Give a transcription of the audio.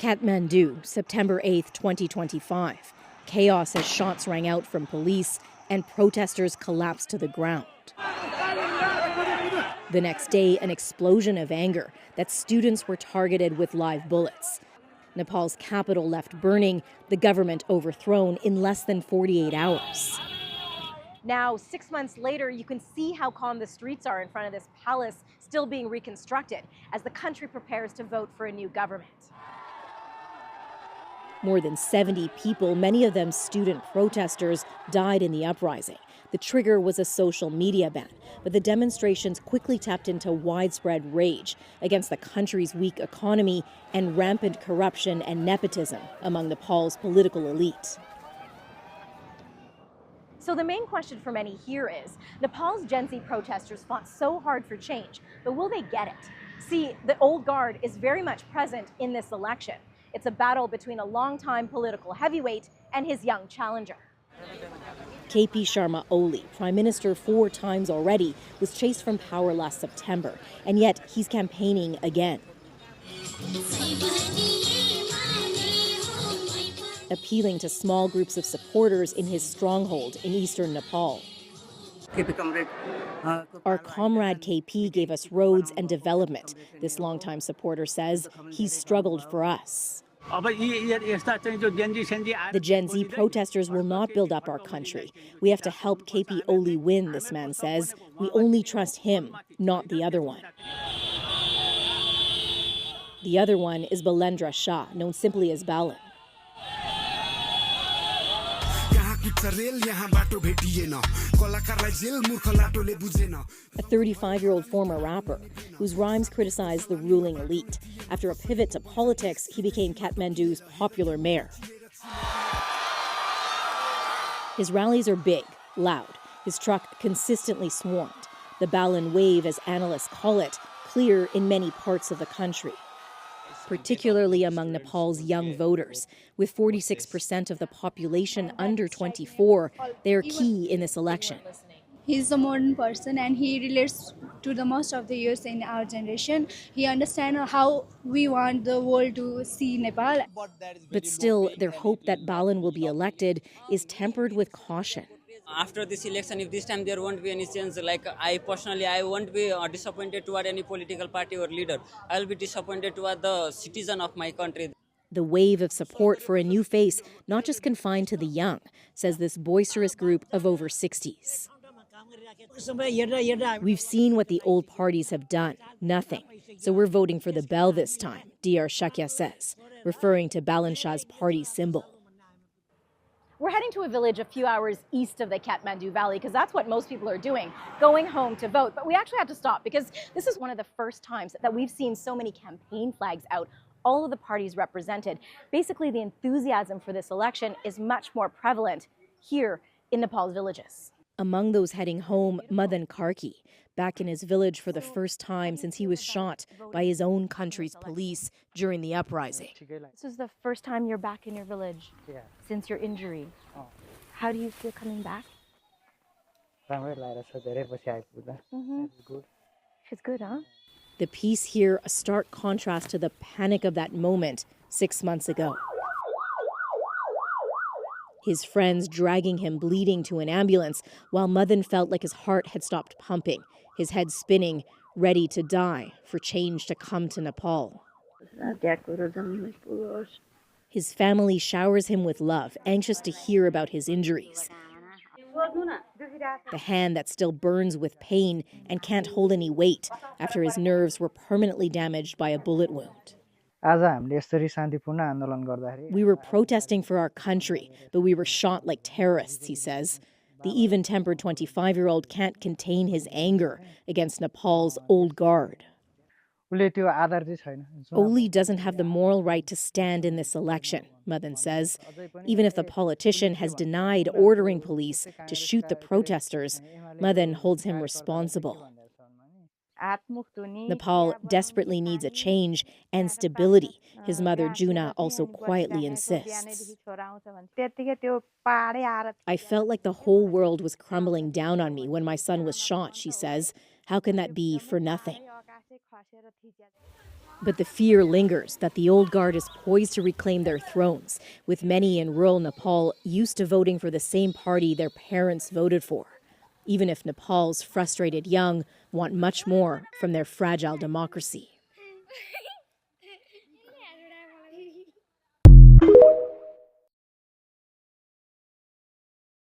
Kathmandu, September 8, 2025. Chaos as shots rang out from police and protesters collapsed to the ground. The next day, an explosion of anger that students were targeted with live bullets. Nepal's capital left burning, the government overthrown in less than 48 hours. Now, 6 months later, you can see how calm the streets are in front of this palace still being reconstructed as the country prepares to vote for a new government. More than 70 people, many of them student protesters, died in the uprising. The trigger was a social media ban, but the demonstrations quickly tapped into widespread rage against the country's weak economy and rampant corruption and nepotism among Nepal's political elite. So the main question for many here is, Nepal's Gen Z protesters fought so hard for change, but will they get it? See, the old guard is very much present in this election. It's a battle between a longtime political heavyweight and his young challenger. KP Sharma Oli, prime minister 4 times already, was chased from power last September, and yet he's campaigning again. Appealing to small groups of supporters in his stronghold in eastern Nepal. Our comrade KP gave us roads and development, this longtime supporter says. He's struggled for us. The Gen Z protesters will not build up our country. We have to help KP Oli win, this man says. We only trust him, not the other one. The other one is Balendra Shah, known simply as Balin. A 35-year-old former rapper whose rhymes criticize the ruling elite. After a pivot to politics, he became Kathmandu's popular mayor. His rallies are big, loud. His truck consistently swarmed. The Balin wave, as analysts call it, clear in many parts of the country, particularly among Nepal's young voters. With 46% of the population under 24, they are key in this election. He's a modern person and he relates to the most of the youth in our generation. He understands how we want the world to see Nepal. But still, their hope that Balin will be elected is tempered with caution. After this election, if this time there won't be any change, like I won't be disappointed toward any political party or leader. I'll be disappointed toward the citizen of my country. The wave of support for a new face, not just confined to the young, says this boisterous group of over 60s. We've seen what the old parties have done, nothing. So we're voting for the bell this time, Dr. Shakya says, referring to Balin Shah's party symbol. We're heading to a village a few hours east of the Kathmandu Valley because that's what most people are doing, going home to vote. But we actually had to stop because this is one of the first times that we've seen so many campaign flags out, all of the parties represented. Basically, the enthusiasm for this election is much more prevalent here in Nepal's villages. Among those heading home, Madan Karki, back in his village for the first time since he was shot by his own country's police during the uprising. This is the first time you're back in your village since your injury. How do you feel coming back? It's good, huh? The peace here, a stark contrast to the panic of that moment 6 months ago. His friends dragging him bleeding to an ambulance, while Madan felt like his heart had stopped pumping, his head spinning, ready to die for change to come to Nepal. His family showers him with love, anxious to hear about his injuries. The hand that still burns with pain and can't hold any weight after his nerves were permanently damaged by a bullet wound. We were protesting for our country, but we were shot like terrorists, he says. The even-tempered 25-year-old can't contain his anger against Nepal's old guard. Oli doesn't have the moral right to stand in this election, Madan says. Even if the politician has denied ordering police to shoot the protesters, Madan holds him responsible. Nepal desperately needs a change and stability, his mother Juna also quietly insists. I felt like the whole world was crumbling down on me when my son was shot, she says. How can that be for nothing? But the fear lingers that the old guard is poised to reclaim their thrones, with many in rural Nepal used to voting for the same party their parents voted for, even if Nepal's frustrated young want much more from their fragile democracy.